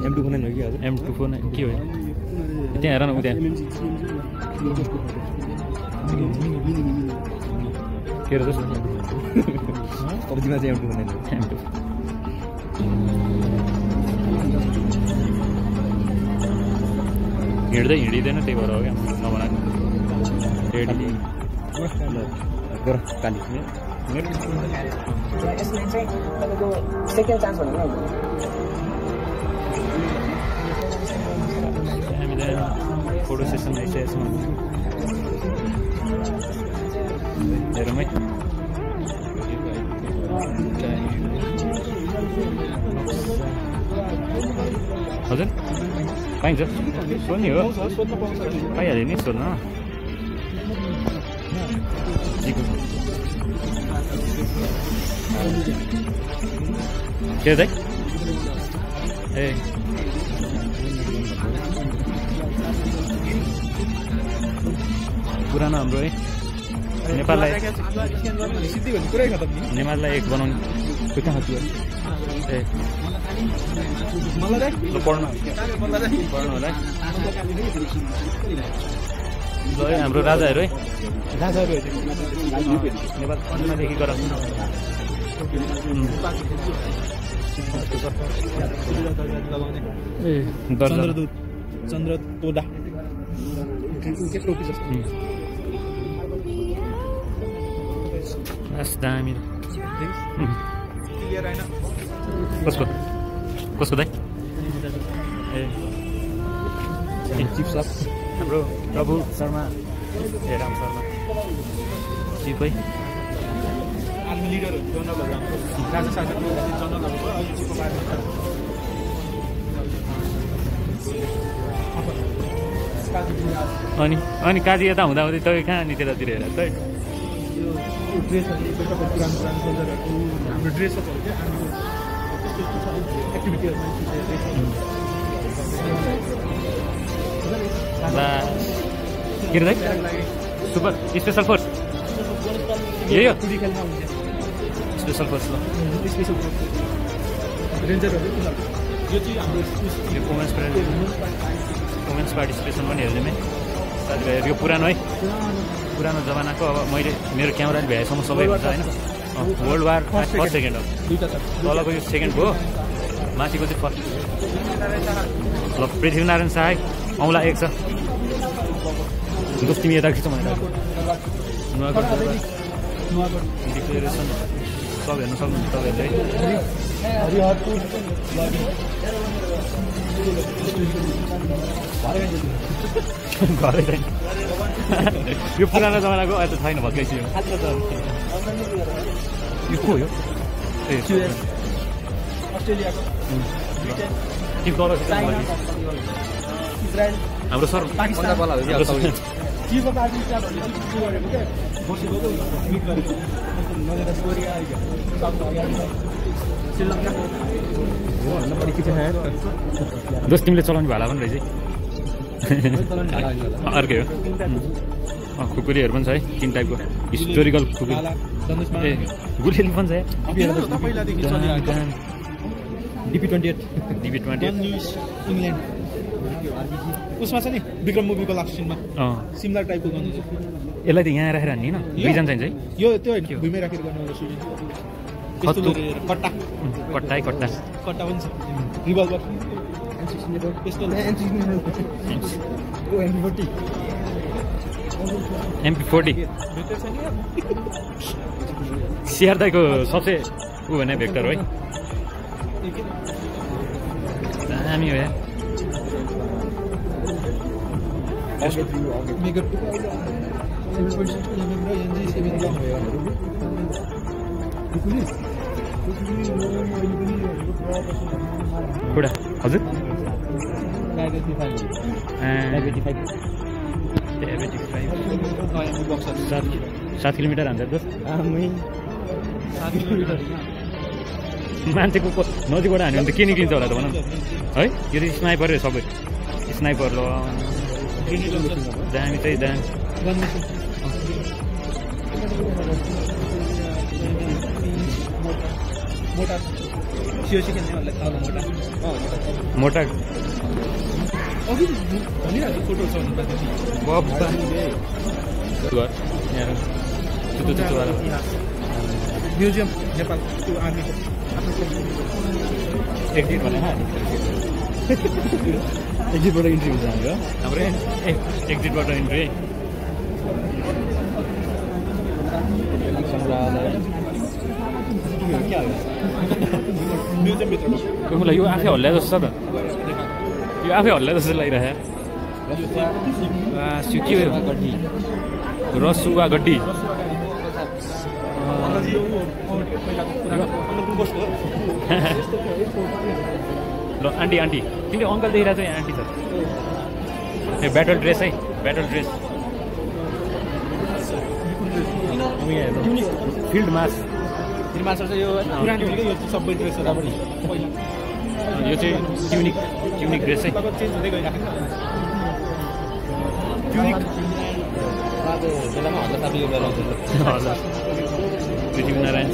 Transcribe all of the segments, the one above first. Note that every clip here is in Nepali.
M249 हो कि हजुर M249 के हो त्यहाँ हेर न उता के हो जस्तो पब्जीमा चाहिँ M249 हो M2 हिँड्दै हिँडिँदैन त्यही भएर हो क्या नबनाएको रेडी गर काली यसले चाहिँ तपाईँको सेकेन्ड चान्स भनेको हामीले फोटो सेसन आइसकेको छौँ हेरौँ है हजुर पाइन्छ सोध्ने हो पाइहाल्यो नि सोध्न के दाइ ए पुरानो हाम्रो है नेपाललाई एक बनाउने कहाँ थियो ए पढ्नु होला है हाम्रो राजाहरू है नेपाल पढ्नदेखि गर ए चन्द्रतोला दामी कसको कसको दाइ ए चिप्स हाम्रो प्रभु शर्मा ए राम शर्मा चिप है आर्मी लिडरहरू जनरलहरू हाम्रो राजा शासकहरू जनरलहरूको अहिले चिपको बारेमा अनि काजी यता हुँदा हुँदै तपाईँ कहाँ अनि त्यतातिर हेर त ड्रेसहरू पुरानो सोल्जरहरूको हाम्रो ड्रेसअपहरू क्या एक्टिभिटीहरू के रे सुपर स्पेसल फोर्स यही हो स्पेसल फोर्स ल स्पेसल रेन्जरहरू यो चाहिँ हाम्रो वुमेन्स पार्टिसिपेसन पनि हेर्ने है साथीभाइहरू यो पुरानो है पुरानो जमानाको अब मैले मेरो क्यामेराले भ्याएसम्म सबै हुन्छ होइन वर्ल्ड वार फर्स्ट सेकेन्ड हो तलको यो सेकेन्ड भयो माथिको चाहिँ फर्स्ट ल पृथ्वीनारायण सहाय औँला एक छ दोस्ती यता खिच्छ भनेर नुवाकोट डिक्लेरेसन सब हेर्न सक्नुहुन्छ तपाईँहरूले घरै छैन यो पुरानो जमानाको अहिले त छैन भत्काइसक्यो यो को हो ए अस्ट्रेलियाको हाम्रो सर दोस्त तिमीले चलाउने भाला पनि रहेछ अर्कै हो खुकुरीहरू पनि छ है 3 टाइपको हिस्टोरिकल खुकुरी ए गुलियली पनि छ DP-28 इंग्ल्यान्ड उसमा छ नि विक्रम मुभीको लास्ट सिनमा सिमिलर टाइपको गर्नु छ यसलाई त यहाँ राखेर हान्ने हैन रिजन चाहिँ यो त्यो हैन भुइँमै राखेर गर्नु छ कट्टा कट्टा कट्टा कट्टा पनि छ रिभल्भर पिस्टल MP40 सिआर दाइको सबसे उ भने भेक्टर हो है दामी हो यार कुडा हजुर 7 किलोमिटर हान्छ दोस्त मान्छेको नदीबाट हान्यो भने त के निक्लिन्छ होला त भन है यो त स्नाइपर हो सबै स्नाइपर ल दामी चाहिँ दामी मोटा सियोसी खेल्नेहरूलाई थाहा मोटा मोटा अघि भनिरहेको फोटो छ बब्बा घर यहाँ चुतुवाला म्युजियम नेपाल त्यो आर्मीको एक्जिट भने एक्जिटबाट इन्ट्री हुन्छ हाम्रो हाम्रो एक्जिटबाट इन्ट्री म्युजियमभित्र यो आफै हल्ल्या जस्तो छ त यो आफै हल्ल्या जस्तो लागिरहेको के रसुवा गड्डी ल आन्टी आन्टी तिमीले अङ्कल देखिरहेको छ यहाँ आन्टी छ ए ब्याटल ड्रेस है ब्याटल ड्रेस फिल्ड मास यो पुरानो यो सबै ड्रेसहरू पनि यो चाहिँ ट्युनिक ड्रेस है चेन्ज हुँदै गइरहेको बेलामा हल्ला साबी यो बेला हजुर पृथ्वीनारायण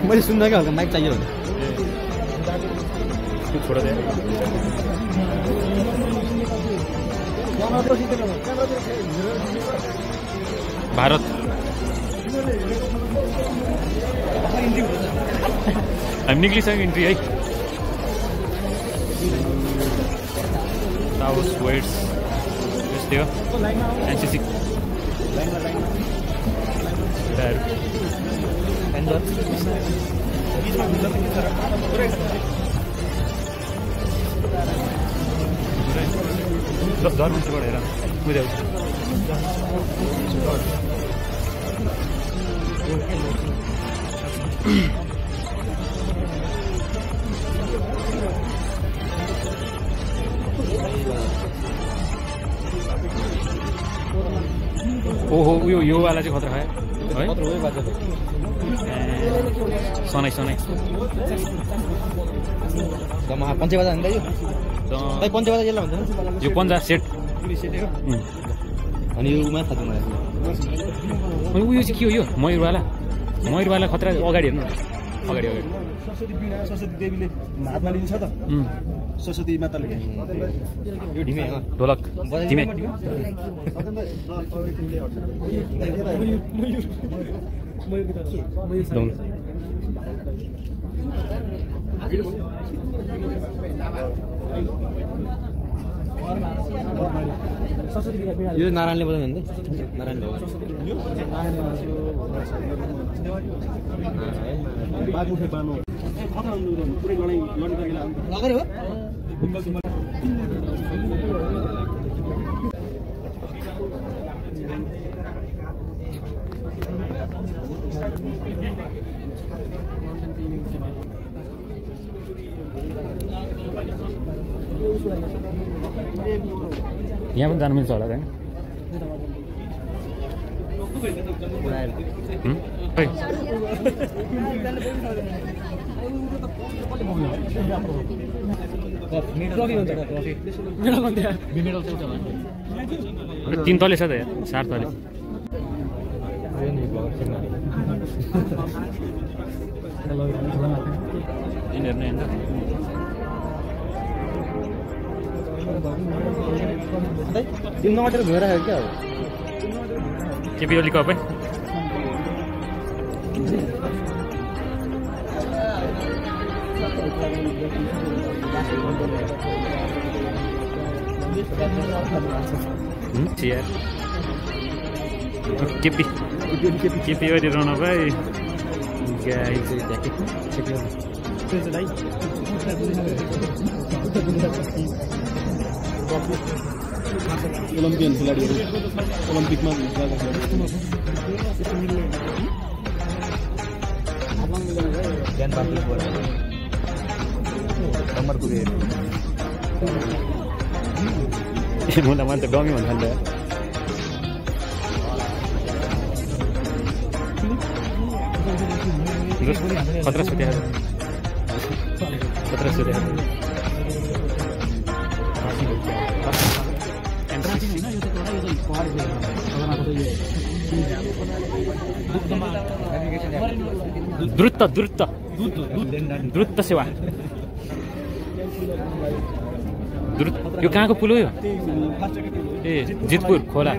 मैले सुन्दा क्या हल्का माइक चाहियो छोड दे भारत हामी निक्लिसक्यो इन्ट्री है टाउस वेट्स यस्तै हो एनसिसी धर मान्छेबाट हेर बुझ्यौ ओहो यो वाला चाहिँ खतरा है सनाई पञ्चे बजा भन्दा यो पञ्चे बजा यसलाई भन्छ यो पन्जा सेट अनि यो उमा थाहा उयो चाहिँ के हो यो मयूरवाला खतरा अगाडि हेर्नु अगाडि सरस्वती देवीले हातमा लिन्छ त सरस्वती माताले यो ढिमे ढोलक ढिमे यो नारायणले बजाउनु हुँदै नारायण यहाँ पनि जानु मिल्छ होला होइन तीन तले छ त यार 4 तले तिन नमाटेर भइरहेको क्या हो के बिरली कप है यार केपी गरिरहनु भाइ ओलम्पियन खेलाडीहरू ओलम्पिकमा मलाई त डमी भन्छ नि त खतरा सुत्या द्रुत सेवा द्रुत यो कहाँको पुल हो यो ए जितपुर खोला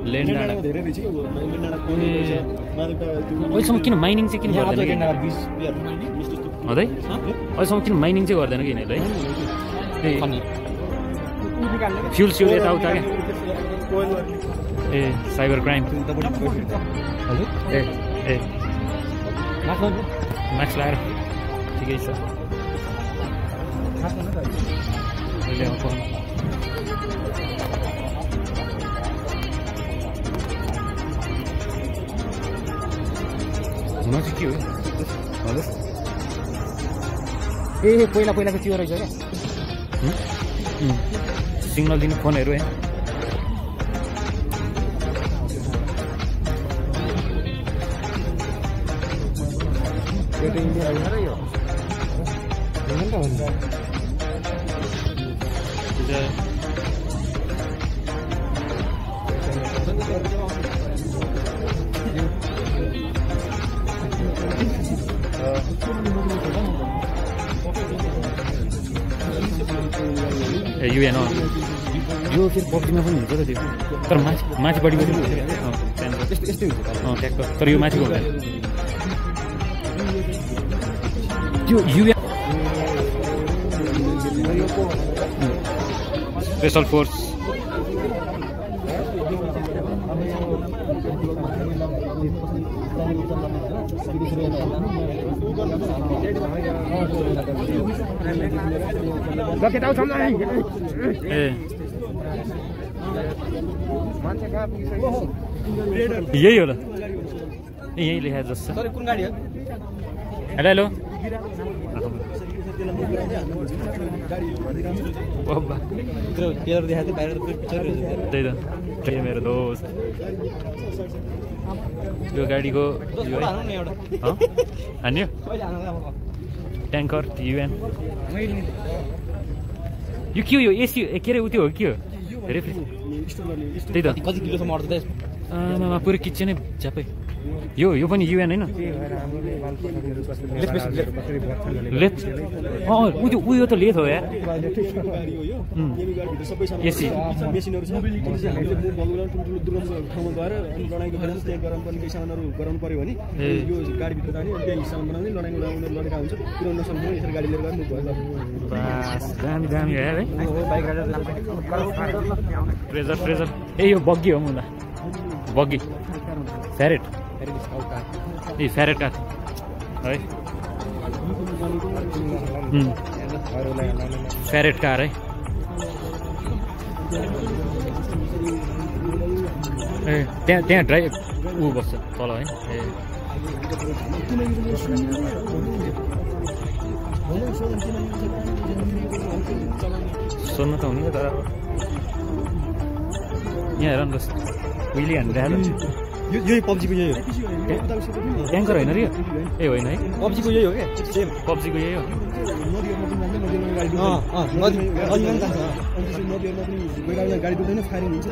लेन डाँडा अहिलेसम्म किन माइनिङ चाहिँ किन गर्दैन हदै अहिलेसम्म किन माइनिङ चाहिँ गर्दैन कि यिनीहरूले है फ्युल यताउता क्या ए साइबर क्राइम ए ए मास्क लगाएर ठिकै छ चाहिँ के हो ए पहिलाको त्यो रहेछ क्या सिग्नल दिने फोनहरू है युएन यो फेरि पब्जीमा पनि हुन्छ त त्यो तर माथिपट्टि पनि हुन्छ यस्तै हुन्छ ट्याक्टर तर यो माथिको हुँदैन त्यो युएन स्पेसल फोर्स यही होला यही लेखा जस्तो कुन गाडी हो हेलो त्यही त मेरो दोस्त यो गाडीको हान्यो ट्याङ्कर युएन यो के हो यो एसी के अरे उत्यो हो के हो त्यही त कति किलोसम्म अट्छ त पुरै किचन नै झ्यापै यो पनि युएन होइन उयो त लेथ हो यार एसी गराउनु पर्यो भने यो गाडीभित्र जाने त्यही हिसाबमा बनाउने लडाइँ लडेका हुन्छ पुऱ्याउन नसक्नु यसरी गाडी लिएर गर्नु दामी दामी है ट्रेजर ए यो बग्गी हो मुला बग्गी फ्यारेट ए फ्यारेट कार है फ्यारेट कार है ए त्यहाँ ड्राइभ ऊ बस्छ तल है ए सोध्नु त हुने तर यहाँ हेर न उहिले हान्नु यही पब्जीको यही हो ट्याङ्कर होइन र यो ए होइन है पब्जीको यही हो क्या सेम पब्जीको यही हो गाडी दुख्दैन फायरिङ हुन्छ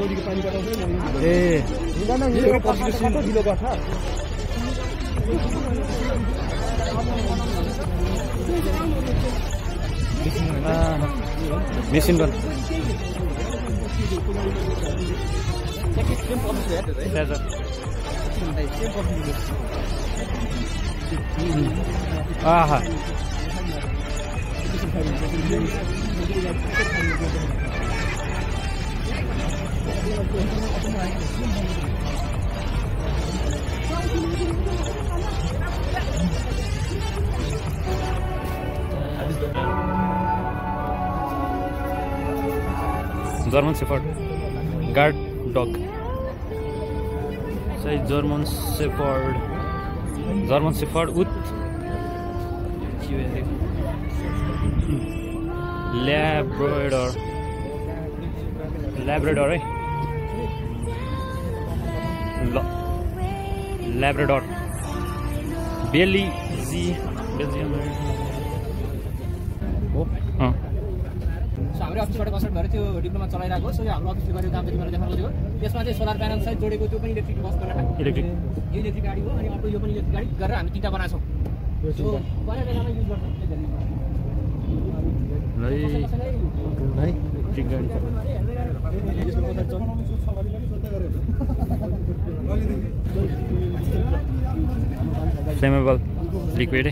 नदीको पानी पटाउँछ ए machine gun Aaha German shepherd guard dug say German Shepherd with Labrador है Labrador Belgium हाम्रो अफिसबाट कन्सल्ट भएर त्यो डिप्लोमा चलाइरहेको सो हाम्रो अफिसले गरेको काम चाहिँ मैले देखाउन खोजेको त्यसमा चाहिँ सोलर प्यानल सहित जोडेको त्यो पनि इलेक्ट्रिक बस गरेर इलेक्ट्रिक यो इलेक्ट्रिक गाडी हो अनि अर्को यो पनि इलेक्ट्रिक गाडी गरेर हामी 3टा बनाएको छौँ बनाएर बेलामा युज गर्छौँ है इलेक्ट्रिक गाडी फ्लेमेबल लिक्विड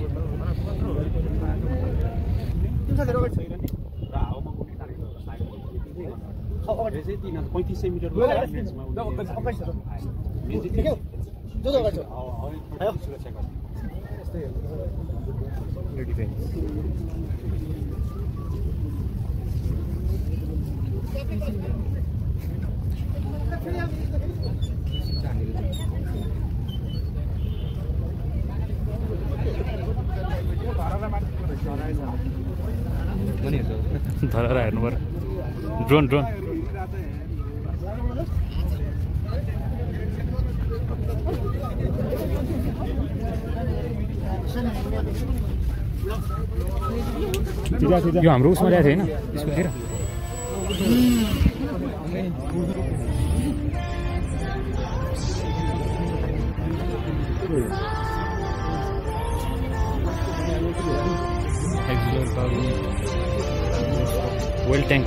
धरेर हेर्नु पर्यो ड्रोन यो हाम्रो उसमा ल्याएको थियो होइन स्कुलतिर वेल ट्याङ्क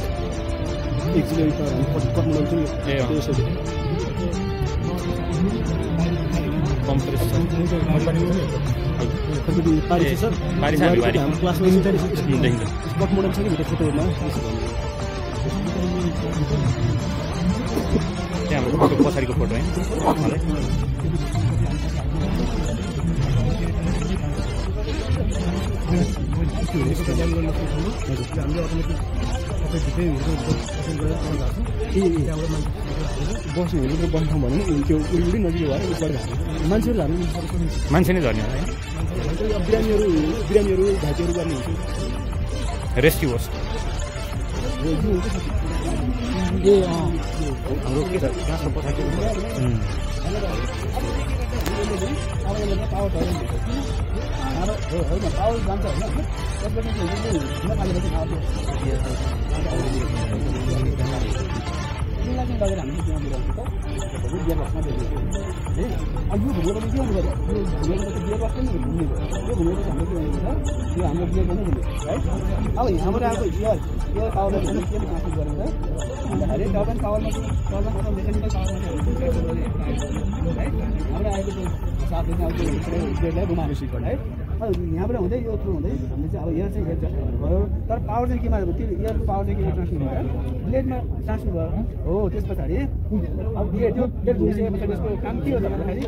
फोटो पछाडिको फोटो होइन बस्नु हुनु बस्नु ठाउँ भन्यो नि त्यो उडी नजिक भएर उसबाट मान्छेहरू हाल्नु मान्छे नै झर्ने होला है बिरामीहरू घाइतेहरू गर्ने हुन्छ रेस्क्यु होस् हाम्रो के छ गाँसको पछाडि पावर जान्छ लगेर हामीले त्यहाँ बिराउँछ त बियर बक्समा है अनि यो घुमेको चाहिँ के हुनु पर्यो यो घुमेको त बियर बक्स पनि घुम्ने भयो यो घुमेको चाहिँ हाम्रो के हुन्छ यो हाम्रो बियर पनि घुम्ने है अब यहाँबाट अब यो पावरले चाहिँ के ट्रान्समिट गरेर भन्दाखेरि टर्बाइन पावरमा चाहिँ मेकानिकल पावरमा है हाम्रो आएको त्यो 7 दिन अब त्यो बियरलाई घुमाउनु सिक्यो है यहाँबाट हुँदै यो थ्रु हुँदै हामीले चाहिँ अब एयर चाहिँ एडजस्ट भयो तर पावर चाहिँ केमा त्यो एयरको पावर चाहिँ केमा ट्रान्समिट हुन्छ ब्लेडमा ट्रान्समिट भयो हो त्यस पछाडि अब ब्लेड घुमिसके पछाडि यसको काम के हो भन्दाखेरि